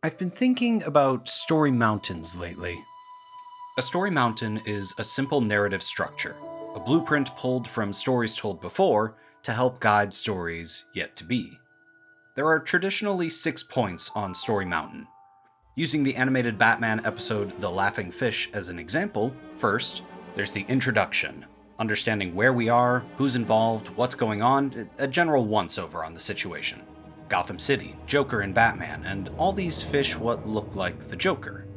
I've been thinking about story mountains lately. A story mountain is a simple narrative structure, a blueprint pulled from stories told before to help guide stories yet to be. There are traditionally 6 points on Story Mountain. Using the animated Batman episode The Laughing Fish as an example, first, there's the introduction, understanding where we are, who's involved, what's going on, a general once-over on the situation. Gotham City, Joker and Batman, and all these fish what look like the Joker.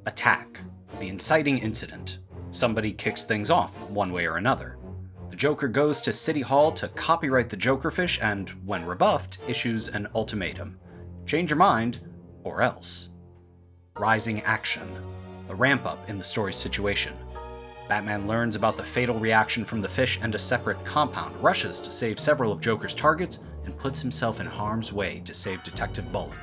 Attack, the inciting incident. Somebody kicks things off, one way or another. The Joker goes to City Hall to copyright the Jokerfish and, when rebuffed, issues an ultimatum. Change your mind, or else. Rising action, the ramp-up in the story's situation. Batman learns about the fatal reaction from the fish and a separate compound, rushes to save several of Joker's targets, and puts himself in harm's way to save Detective Bullock.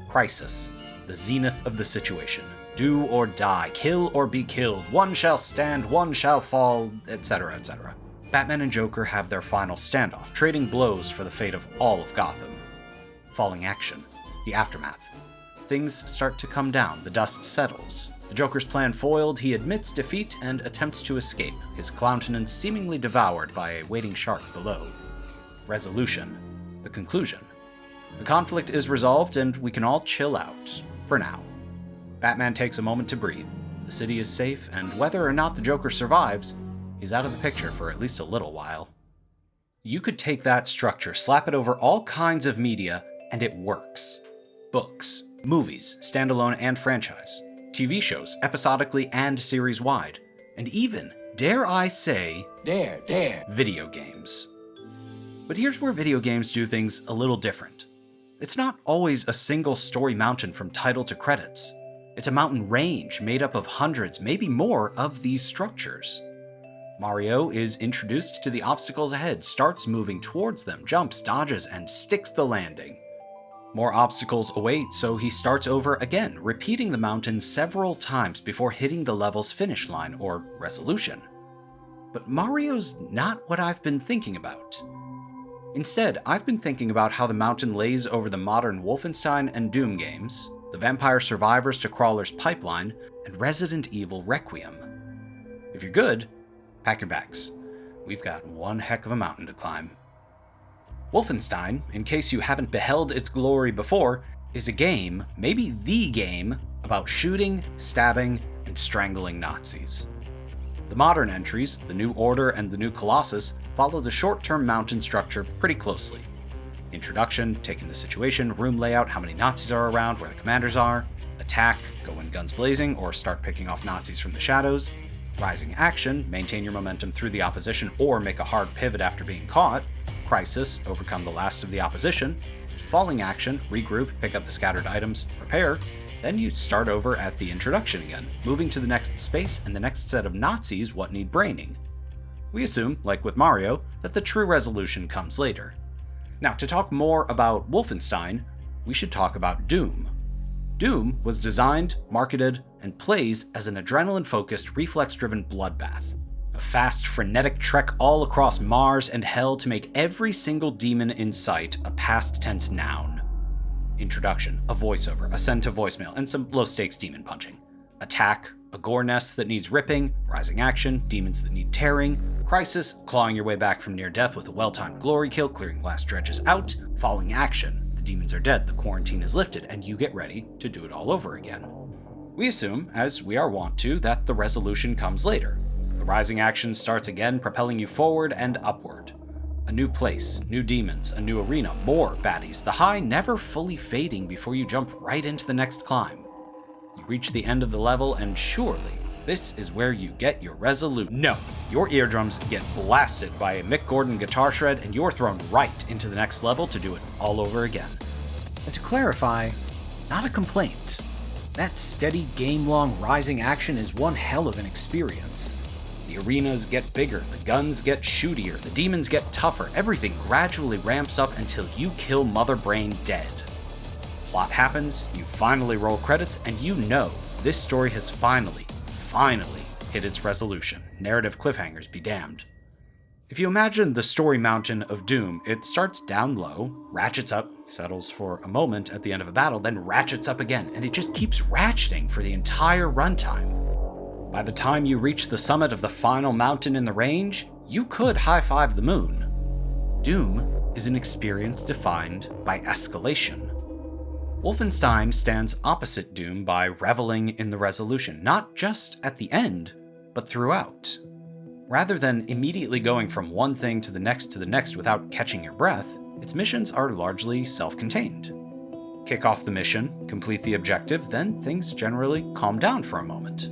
Crisis, the zenith of the situation. Do or die, kill or be killed, one shall stand, one shall fall, etc., etc. Batman and Joker have their final standoff, trading blows for the fate of all of Gotham. Falling action, the aftermath. Things start to come down, the dust settles. The Joker's plan foiled, he admits defeat and attempts to escape, his countenance seemingly devoured by a waiting shark below. Resolution, the conclusion. The conflict is resolved and we can all chill out, for now. Batman takes a moment to breathe. The city is safe, and whether or not the Joker survives, he's out of the picture for at least a little while. You could take that structure, slap it over all kinds of media, and it works. Books, movies, standalone and franchise, TV shows, episodically and series-wide, and even, dare I say, video games. But here's where video games do things a little different. It's not always a single story mountain from title to credits. It's a mountain range made up of hundreds, maybe more, of these structures. Mario is introduced to the obstacles ahead, starts moving towards them, jumps, dodges, and sticks the landing. More obstacles await, so he starts over again, repeating the mountain several times before hitting the level's finish line, or resolution. But Mario's not what I've been thinking about. Instead, I've been thinking about how the mountain lays over the modern Wolfenstein and Doom games, the Vampire Survivors to Crawler's Pipeline, and Resident Evil Requiem. If you're good, pack your bags. We've got one heck of a mountain to climb. Wolfenstein, in case you haven't beheld its glory before, is a game, maybe the game, about shooting, stabbing, and strangling Nazis. The modern entries, the New Order and the New Colossus, follow the short-term mountain structure pretty closely. Introduction, taking the situation, room layout, how many Nazis are around, where the commanders are. Attack, go in guns blazing, or start picking off Nazis from the shadows. Rising action, maintain your momentum through the opposition or make a hard pivot after being caught. Crisis, overcome the last of the opposition. Falling action, regroup, pick up the scattered items, prepare. Then you start over at the introduction again, moving to the next space and the next set of Nazis what need braining. We assume, like with Mario, that the true resolution comes later. Now, to talk more about Wolfenstein, we should talk about Doom. Doom was designed, marketed, and plays as an adrenaline-focused, reflex-driven bloodbath. A fast, frenetic trek all across Mars and Hell to make every single demon in sight a past tense noun. Introduction, a voiceover, a send to voicemail, and some low-stakes demon punching. Attack, a gore nest that needs ripping, rising action, demons that need tearing, crisis, clawing your way back from near death with a well-timed glory kill, clearing last dredges out, falling action, the demons are dead, the quarantine is lifted, and you get ready to do it all over again. We assume, as we are wont to, that the resolution comes later. The rising action starts again, propelling you forward and upward. A new place, new demons, a new arena, more baddies, the high never fully fading before you jump right into the next climb. You reach the end of the level, and surely, this is where you get your resolution. No, your eardrums get blasted by a Mick Gordon guitar shred, and you're thrown right into the next level to do it all over again. And to clarify, not a complaint. That steady, game-long rising action is one hell of an experience. The arenas get bigger, the guns get shootier, the demons get tougher, everything gradually ramps up until you kill Mother Brain dead. Plot happens, you finally roll credits, and you know this story has finally hit its resolution. Narrative cliffhangers be damned. If you imagine the story mountain of Doom, it starts down low, ratchets up, settles for a moment at the end of a battle, then ratchets up again, and it just keeps ratcheting for the entire runtime. By the time you reach the summit of the final mountain in the range, you could high-five the moon. Doom is an experience defined by escalation. Wolfenstein stands opposite Doom by reveling in the resolution, not just at the end, but throughout. Rather than immediately going from one thing to the next without catching your breath, its missions are largely self-contained. Kick off the mission, complete the objective, then things generally calm down for a moment.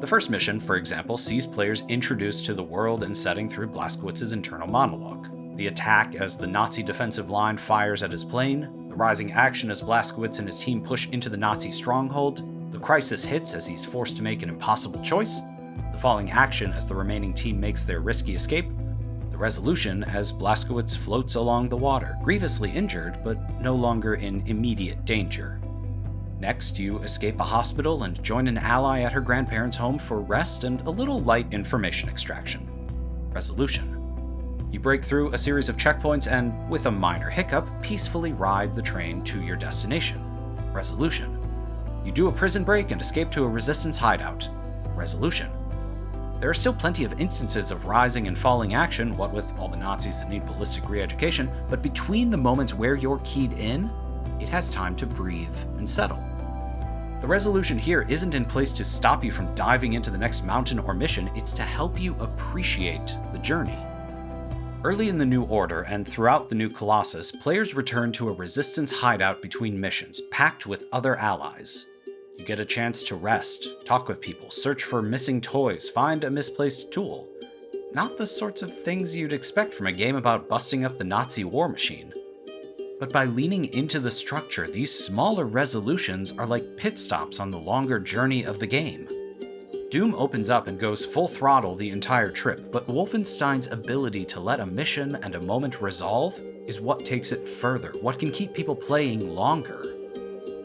The first mission, for example, sees players introduced to the world and setting through Blazkowicz's internal monologue. The attack as the Nazi defensive line fires at his plane, the rising action as Blazkowicz and his team push into the Nazi stronghold, the crisis hits as he's forced to make an impossible choice, the falling action as the remaining team makes their risky escape, the resolution as Blazkowicz floats along the water, grievously injured but no longer in immediate danger. Next, you escape a hospital and join an ally at her grandparents' home for rest and a little light information extraction. Resolution. You break through a series of checkpoints and, with a minor hiccup, peacefully ride the train to your destination. Resolution. You do a prison break and escape to a resistance hideout. Resolution. There are still plenty of instances of rising and falling action, what with all the Nazis that need ballistic re-education, but between the moments where you're keyed in, it has time to breathe and settle. The resolution here isn't in place to stop you from diving into the next mountain or mission, it's to help you appreciate the journey. Early in the New Order and throughout the new Colossus, players return to a resistance hideout between missions, packed with other allies. You get a chance to rest, talk with people, search for missing toys, find a misplaced tool. Not the sorts of things you'd expect from a game about busting up the Nazi war machine. But by leaning into the structure, these smaller resolutions are like pit stops on the longer journey of the game. Doom opens up and goes full throttle the entire trip, but Wolfenstein's ability to let a mission and a moment resolve is what takes it further, what can keep people playing longer.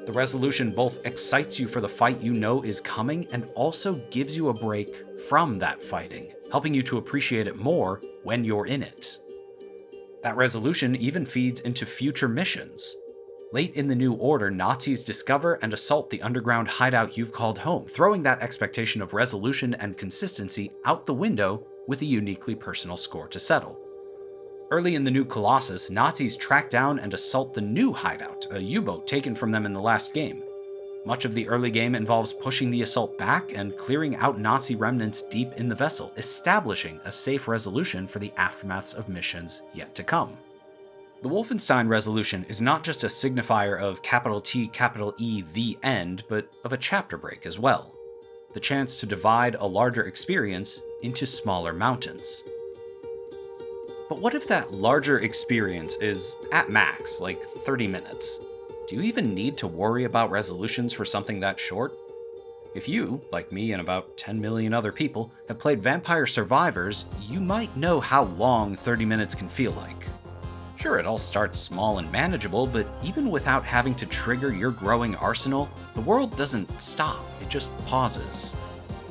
The resolution both excites you for the fight you know is coming and also gives you a break from that fighting, helping you to appreciate it more when you're in it. That resolution even feeds into future missions. Late in the New Order, Nazis discover and assault the underground hideout you've called home, throwing that expectation of resolution and consistency out the window with a uniquely personal score to settle. Early in the new Colossus, Nazis track down and assault the new hideout, a U-boat taken from them in the last game. Much of the early game involves pushing the assault back and clearing out Nazi remnants deep in the vessel, establishing a safe resolution for the aftermaths of missions yet to come. The Wolfenstein resolution is not just a signifier of capital T, capital E, the end, but of a chapter break as well. The chance to divide a larger experience into smaller mountains. But what if that larger experience is at max, like 30 minutes? Do you even need to worry about resolutions for something that short? If you, like me and about 10 million other people, have played Vampire Survivors, you might know how long 30 minutes can feel like. Sure, it all starts small and manageable, but even without having to trigger your growing arsenal, the world doesn't stop, it just pauses.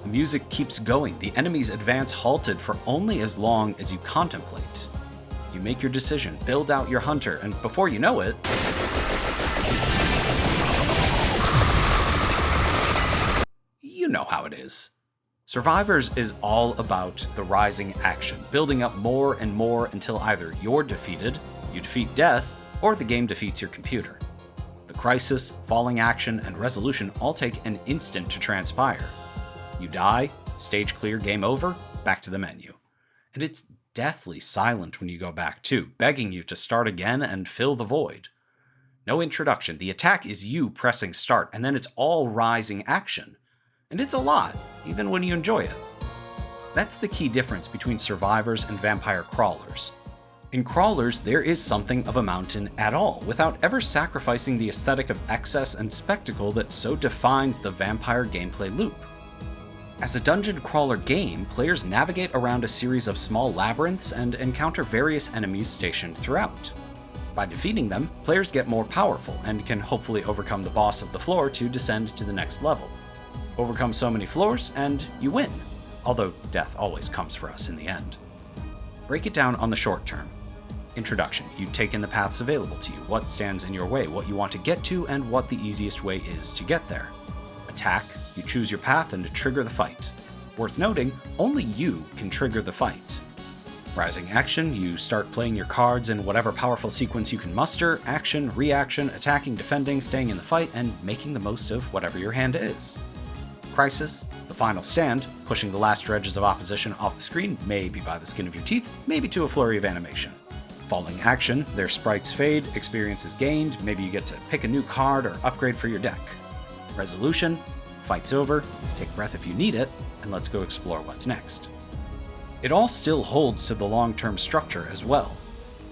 The music keeps going, the enemies advance halted for only as long as you contemplate. You make your decision, build out your hunter, and before you know it, you know how it is. Survivors is all about the rising action, building up more and more until either you're defeated, you defeat death, or the game defeats your computer. The crisis, falling action, and resolution all take an instant to transpire. You die, stage clear, game over, back to the menu. And it's deathly silent when you go back too, begging you to start again and fill the void. No introduction, the attack is you pressing start, and then it's all rising action. And it's a lot, even when you enjoy it. That's the key difference between Survivors and Vampire Crawlers. In Crawlers, there is something of a mountain at all, without ever sacrificing the aesthetic of excess and spectacle that so defines the Vampire gameplay loop. As a dungeon crawler game, players navigate around a series of small labyrinths and encounter various enemies stationed throughout. By defeating them, players get more powerful and can hopefully overcome the boss of the floor to descend to the next level. Overcome so many floors, and you win, although death always comes for us in the end. Break it down on the short term. Introduction. You take in the paths available to you, what stands in your way, what you want to get to, and what the easiest way is to get there. Attack. You choose your path and trigger the fight. Worth noting, only you can trigger the fight. Rising action. You start playing your cards in whatever powerful sequence you can muster, action, reaction, attacking, defending, staying in the fight, and making the most of whatever your hand is. Crisis. The final stand, pushing the last dredges of opposition off the screen, maybe by the skin of your teeth, maybe to a flurry of animation. Falling action, their sprites fade, experience is gained, maybe you get to pick a new card or upgrade for your deck. Resolution, fight's over, take a breath if you need it, and let's go explore what's next. It all still holds to the long-term structure as well.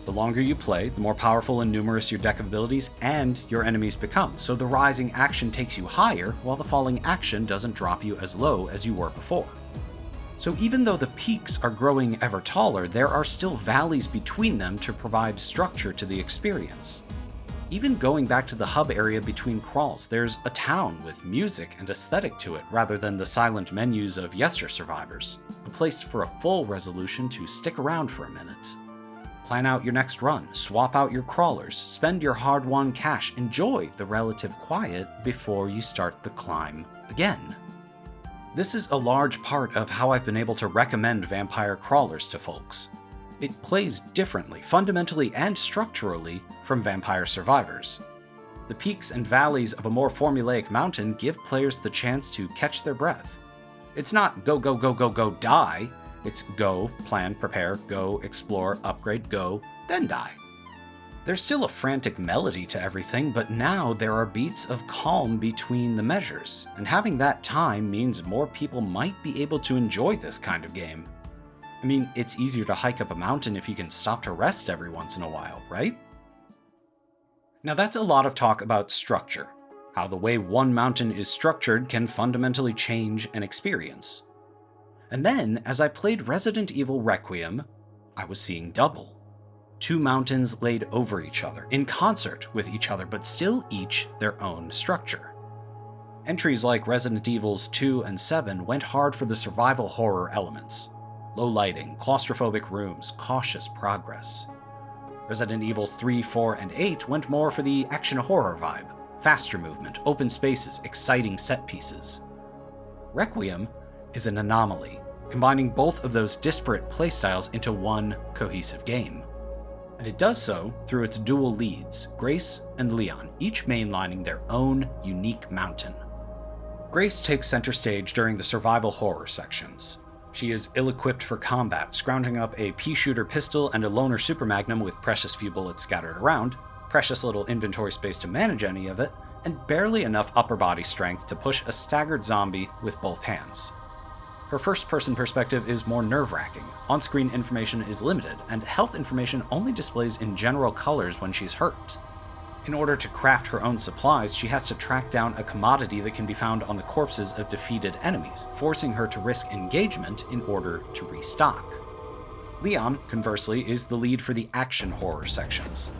The longer you play, the more powerful and numerous your deck of abilities and your enemies become, so the rising action takes you higher, while the falling action doesn't drop you as low as you were before. So even though the peaks are growing ever taller, there are still valleys between them to provide structure to the experience. Even going back to the hub area between crawls, there's a town with music and aesthetic to it rather than the silent menus of yester Survivors, a place for a full resolution to stick around for a minute. Plan out your next run, swap out your crawlers, spend your hard-won cash, enjoy the relative quiet before you start the climb again. This is a large part of how I've been able to recommend Vampire Crawlers to folks. It plays differently, fundamentally and structurally, from Vampire Survivors. The peaks and valleys of a more formulaic mountain give players the chance to catch their breath. It's not go, go, go, go, go, die. It's go, plan, prepare, go, explore, upgrade, go, then die. There's still a frantic melody to everything, but now there are beats of calm between the measures, and having that time means more people might be able to enjoy this kind of game. I mean, it's easier to hike up a mountain if you can stop to rest every once in a while, right? Now that's a lot of talk about structure, how the way one mountain is structured can fundamentally change an experience. And then, as I played Resident Evil Requiem, I was seeing double. Two mountains laid over each other, in concert with each other, but still each their own structure. Entries like Resident Evils 2 and 7 went hard for the survival horror elements. Low lighting, claustrophobic rooms, cautious progress. Resident Evils 3, 4, and 8 went more for the action horror vibe, faster movement, open spaces, exciting set pieces. Requiem is an anomaly, combining both of those disparate playstyles into one cohesive game. And it does so through its dual leads, Grace and Leon, each mainlining their own unique mountain. Grace takes center stage during the survival horror sections. She is ill-equipped for combat, scrounging up a pea-shooter pistol and a loner super magnum with precious few bullets scattered around, precious little inventory space to manage any of it, and barely enough upper body strength to push a staggered zombie with both hands. Her first-person perspective is more nerve-wracking, on-screen information is limited, and health information only displays in general colors when she's hurt. In order to craft her own supplies, she has to track down a commodity that can be found on the corpses of defeated enemies, forcing her to risk engagement in order to restock. Leon, conversely, is the lead for the action horror sections.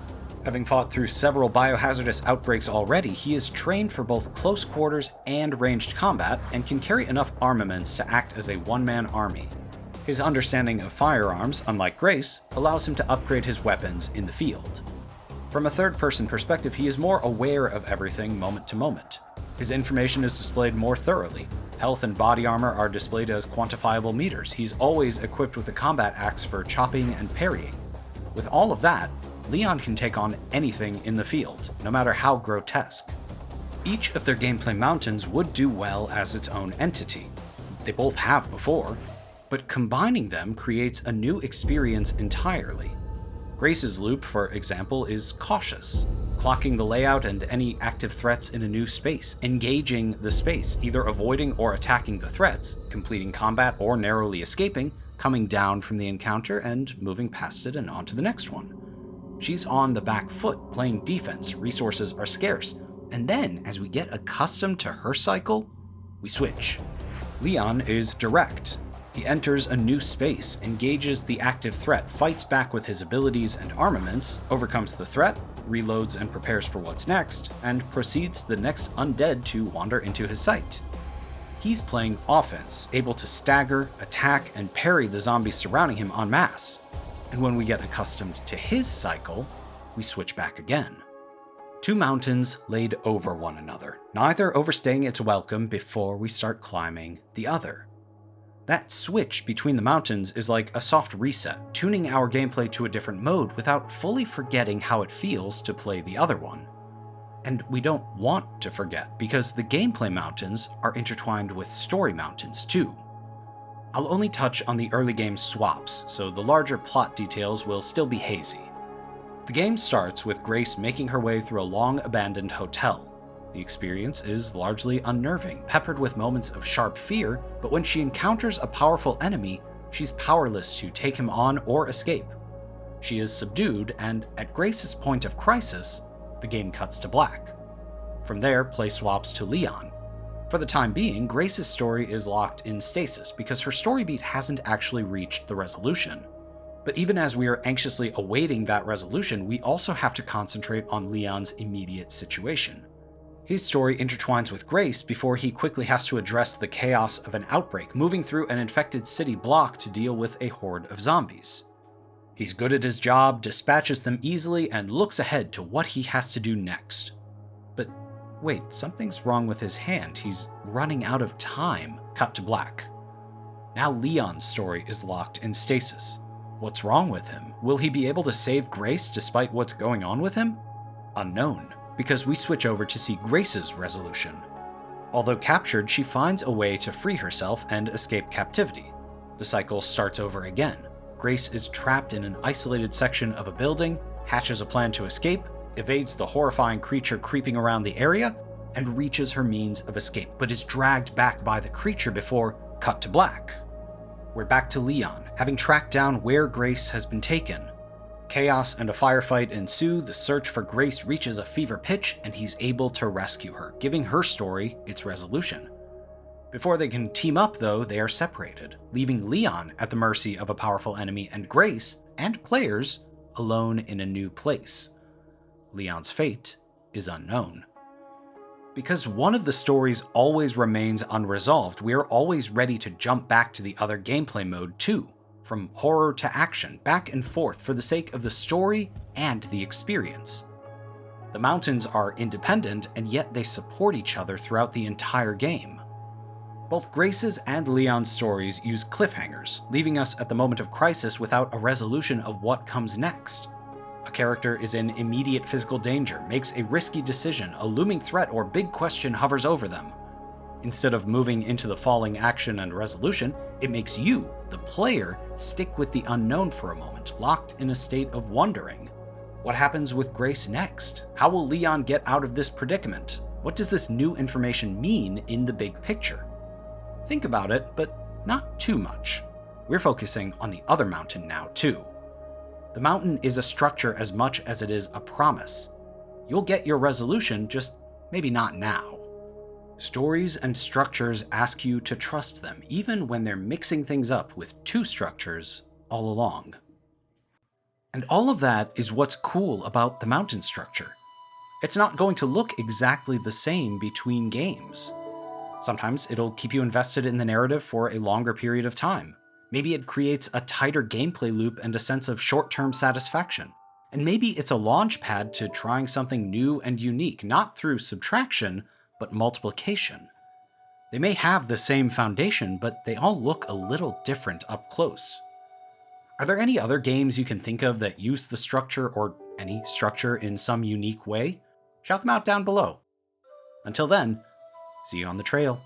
Having fought through several biohazardous outbreaks already, he is trained for both close quarters and ranged combat, and can carry enough armaments to act as a one-man army. His understanding of firearms, unlike Grace, allows him to upgrade his weapons in the field. From a third-person perspective, he is more aware of everything moment to moment. His information is displayed more thoroughly. Health and body armor are displayed as quantifiable meters. He's always equipped with a combat axe for chopping and parrying. With all of that, Leon can take on anything in the field, no matter how grotesque. Each of their gameplay mountains would do well as its own entity. They both have before, but combining them creates a new experience entirely. Grace's loop, for example, is cautious, clocking the layout and any active threats in a new space, engaging the space, either avoiding or attacking the threats, completing combat or narrowly escaping, coming down from the encounter and moving past it and on to the next one. She's on the back foot, playing defense, resources are scarce, and then, as we get accustomed to her cycle, we switch. Leon is direct. He enters a new space, engages the active threat, fights back with his abilities and armaments, overcomes the threat, reloads and prepares for what's next, and proceeds the next undead to wander into his sight. He's playing offense, able to stagger, attack, and parry the zombies surrounding him en masse. and when we get accustomed to his cycle, we switch back again. Two mountains laid over one another, neither overstaying its welcome before we start climbing the other. That switch between the mountains is like a soft reset, tuning our gameplay to a different mode without fully forgetting how it feels to play the other one. And we don't want to forget, because the gameplay mountains are intertwined with story mountains too. I'll only touch on the early game swaps, so the larger plot details will still be hazy. The game starts with Grace making her way through a long-abandoned hotel. The experience is largely unnerving, peppered with moments of sharp fear, but when she encounters a powerful enemy, she's powerless to take him on or escape. She is subdued, and at Grace's point of crisis, the game cuts to black. From there, play swaps to Leon. For the time being, Grace's story is locked in stasis because her story beat hasn't actually reached the resolution. But even as we are anxiously awaiting that resolution, we also have to concentrate on Leon's immediate situation. His story intertwines with Grace before he quickly has to address the chaos of an outbreak, moving through an infected city block to deal with a horde of zombies. He's good at his job, dispatches them easily, and looks ahead to what he has to do next. But wait, something's wrong with his hand. He's running out of time. Cut to black. Now Leon's story is locked in stasis. What's wrong with him? Will he be able to save Grace despite what's going on with him? Unknown, because we switch over to see Grace's resolution. Although captured, she finds a way to free herself and escape captivity. The cycle starts over again. Grace is trapped in an isolated section of a building, hatches a plan to escape, evades the horrifying creature creeping around the area, and reaches her means of escape, but is dragged back by the creature before cut to black. We're back to Leon, having tracked down where Grace has been taken. Chaos and a firefight ensue, the search for Grace reaches a fever pitch, and he's able to rescue her, giving her story its resolution. Before they can team up, though, they are separated, leaving Leon at the mercy of a powerful enemy and Grace and players alone in a new place. Leon's fate is unknown. Because one of the stories always remains unresolved, we are always ready to jump back to the other gameplay mode too, from horror to action, back and forth for the sake of the story and the experience. The mountains are independent, and yet they support each other throughout the entire game. Both Grace's and Leon's stories use cliffhangers, leaving us at the moment of crisis without a resolution of what comes next. A character is in immediate physical danger, makes a risky decision, a looming threat or big question hovers over them. Instead of moving into the falling action and resolution, it makes you, the player, stick with the unknown for a moment, locked in a state of wondering. What happens with Grace next? How will Leon get out of this predicament? What does this new information mean in the big picture? Think about it, but not too much. We're focusing on the other mountain now, too. The mountain is a structure as much as it is a promise. You'll get your resolution, just maybe not now. Stories and structures ask you to trust them, even when they're mixing things up with two structures all along. And all of that is what's cool about the mountain structure. It's not going to look exactly the same between games. Sometimes it'll keep you invested in the narrative for a longer period of time. Maybe it creates a tighter gameplay loop and a sense of short-term satisfaction. And maybe it's a launch pad to trying something new and unique, not through subtraction, but multiplication. They may have the same foundation, but they all look a little different up close. Are there any other games you can think of that use the structure or any structure in some unique way? Shout them out down below. Until then, see you on the trail.